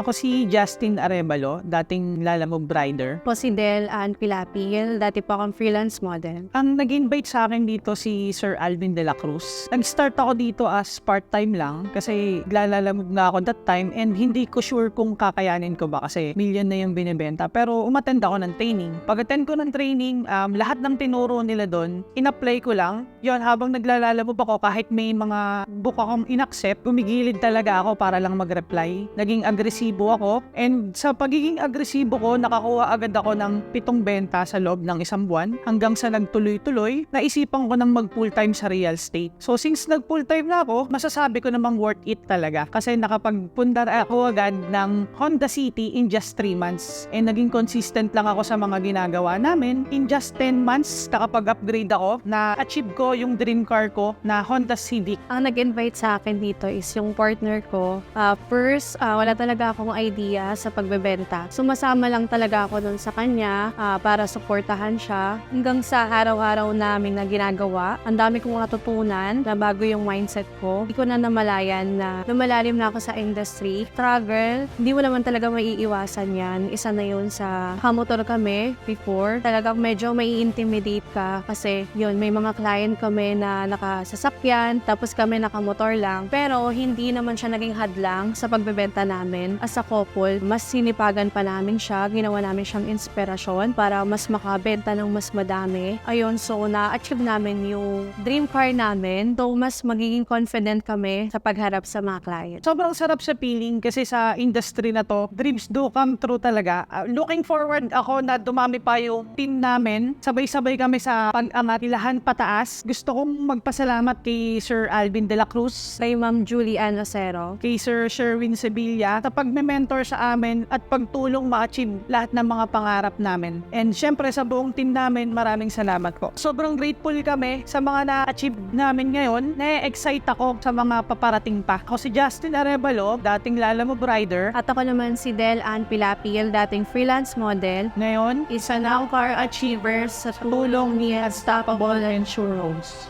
Ako si Justin Arevalo, dating Lalamove Rider. Po si Del Ann Pilapil, dati po akong freelance model. Ang nag-invite sa akin dito si Sir Alvin de la Cruz. Nag-start ako dito as part-time lang kasi Lalamove na ako that time and hindi ko sure kung kakayanin ko ba kasi million na yung binibenta. Pero umattend ako ng training. Pag-attend ko ng training, lahat ng tinuro nila doon, in-apply ko lang. Yon, habang naglalamove ako kahit may mga book akong in-accept, gumigilid talaga ako para lang mag-reply. Naging agresibo ako and sa pagiging agresibo ko, nakakuha agad ako ng 7 benta sa loob ng 1 buwan hanggang sa nagtuloy-tuloy, naisipan ko nang mag-full-time sa real estate. So since nag-full-time na ako, masasabi ko namang worth it talaga kasi nakapagpundar ako agad ng Honda City in just 3 months. And naging consistent lang ako sa mga ginagawa namin. In just 10 months, nakapag-upgrade ako na achieve ko yung dream car ko na Honda Civic. Ang nag-invite sa akin dito is yung partner ko. First, wala talaga akong idea sa pagbebenta. Sumasama lang talaga ako dun sa kanya para suportahan siya. Hanggang sa araw-araw namin na ginagawa, ang dami kong natutunan na bago yung mindset ko. Hindi ko na namalayan na lumalalim na ako sa industry. Struggle, hindi mo naman talaga maiiwasan yan. Isa na yun sa kamotor kami before. Talagang medyo mai-intimidate ka kasi yun, may mga client kami na nakasasakyan, tapos kami nakamotor lang. Pero hindi naman siya naging hadlang sa pagbebenta namin. As a couple, mas sinipagan pa namin siya, ginawa namin siyang inspirasyon para mas makabenta ng mas madami. Ayun, so na-achieve namin yung dream car namin. So mas magiging confident kami sa pagharap sa mga client. Sobrang sarap sa feeling kasi sa industry na to, dreams do come true talaga. Looking forward ako na dumami pa yung team namin. Sabay-sabay kami sa pag-angat, ilahan pataas. Gusto kong magpasalamat kay Sir Alvin de la Cruz, Kay Ma'am Julian Ocero, kay Sir Sherwin Sevilla sa pagme-mentor sa amin at pagtulong ma-achieve lahat ng mga pangarap namin. And syempre sa buong team namin, maraming salamat po. Sobrang grateful kami sa mga na-achieve namin ngayon. Na-excite ako sa mga paparating pa. Ako si Justin Arevalo, dating Lalamove Rider. at ako naman si Del Ann Pilapil, dating freelance model. Ngayon, Isa na car achiever sa tulong ni Unstoppable Insurance.